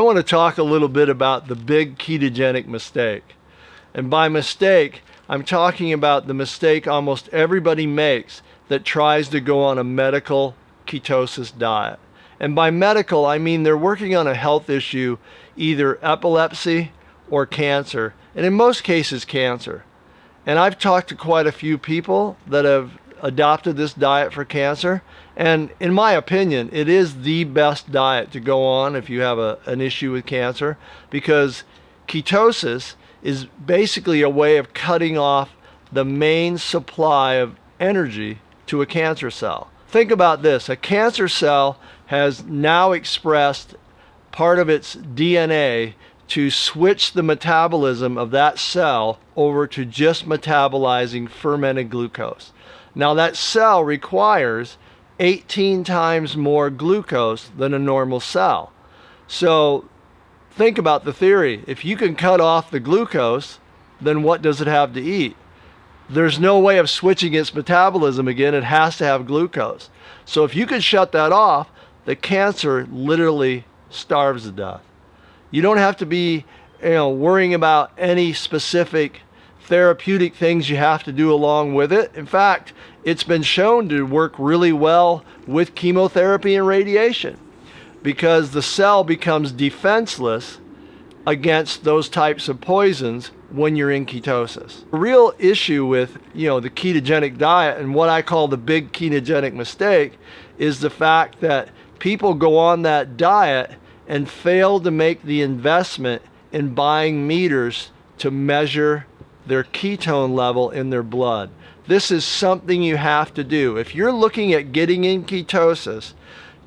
want to talk a little bit about the big ketogenic mistake. And by mistake, I'm talking about the mistake almost everybody makes that tries to go on a medical ketosis diet. And by medical, I mean they're working on a health issue, either epilepsy or cancer, and in most cases cancer. And I've talked to quite a few people that have adopted this diet for cancer, and in my opinion, it is the best diet to go on if you have an issue with cancer, because ketosis is basically a way of cutting off the main supply of energy to a cancer cell. Think about this. A cancer cell has now expressed part of its DNA to switch the metabolism of that cell over to just metabolizing fermented glucose. Now that cell requires 18 times more glucose than a normal cell. So think about the theory. If you can cut off the glucose, then what does it have to eat? There's no way of switching its metabolism again. It has to have glucose. So if you can shut that off, the cancer literally starves to death. You don't have to be, worrying about any specific therapeutic things you have to do along with it. In fact, it's been shown to work really well with chemotherapy and radiation, because the cell becomes defenseless against those types of poisons when you're in ketosis. The real issue with, the ketogenic diet, and what I call the big ketogenic mistake, is the fact that people go on that diet and fail to make the investment in buying meters to measure their ketone level in their blood. This is something you have to do. If you're looking at getting in ketosis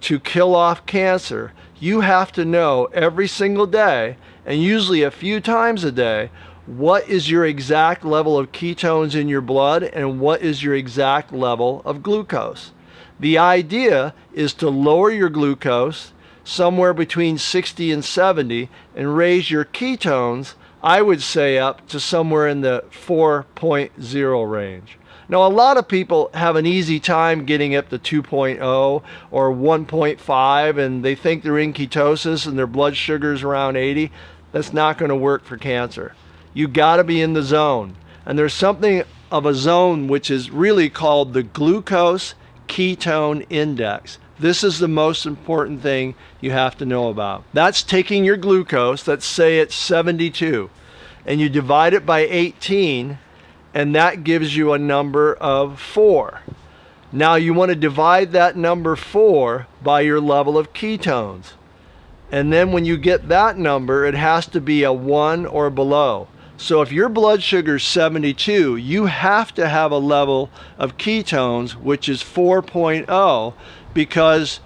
to kill off cancer, you have to know every single day, and usually a few times a day, what is your exact level of ketones in your blood and what is your exact level of glucose. The idea is to lower your glucose somewhere between 60 and 70 and raise your ketones, I would say, up to somewhere in the 4.0 range. Now, a lot of people have an easy time getting up to 2.0 or 1.5, and they think they're in ketosis and their blood sugar is around 80. That's not going to work for cancer. You got to be in the zone. And there's something of a zone which is really called the glucose ketone index. This is the most important thing you have to know about. That's taking your glucose, let's say it's 72, and you divide it by 18, and that gives you a number of 4. Now you want to divide that number 4 by your level of ketones. And then when you get that number, it has to be a 1 or below. So if your blood sugar is 72, you have to have a level of ketones which is 4.0, because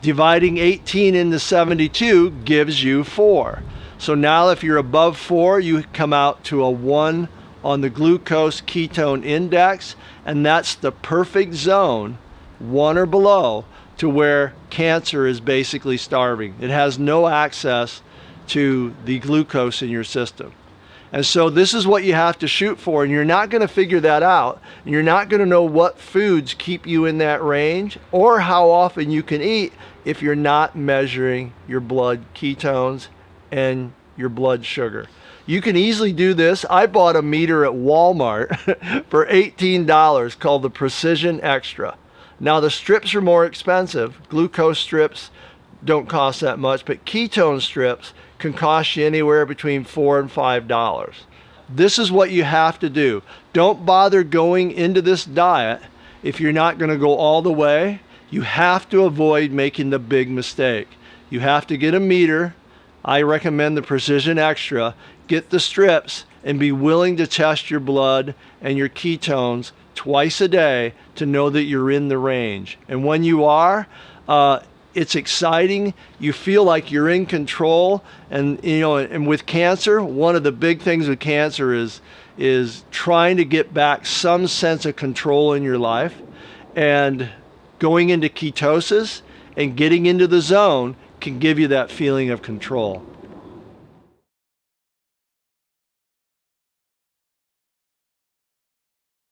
dividing 18 into 72 gives you 4. So now if you're above 4, you come out to a 1 on the glucose ketone index, and that's the perfect zone, 1 or below, to where cancer is basically starving. It has no access to the glucose in your system. And so this is what you have to shoot for, and you're not going to figure that out. You're not going to know what foods keep you in that range or how often you can eat if you're not measuring your blood ketones and your blood sugar. You can easily do this. I bought a meter at Walmart for $18 called the Precision Extra. Now the strips are more expensive. Glucose strips don't cost that much, but ketone strips can cost you anywhere between $4 and $5. This is what you have to do. Don't bother going into this diet if you're not going to go all the way. You have to avoid making the big mistake. You have to get a meter. I recommend the Precision Extra. Get the strips and be willing to test your blood and your ketones twice a day to know that you're in the range. And when you are, it's exciting. You feel like you're in control. And and with cancer, one of the big things with cancer is trying to get back some sense of control in your life. And going into ketosis and getting into the zone can give you that feeling of control.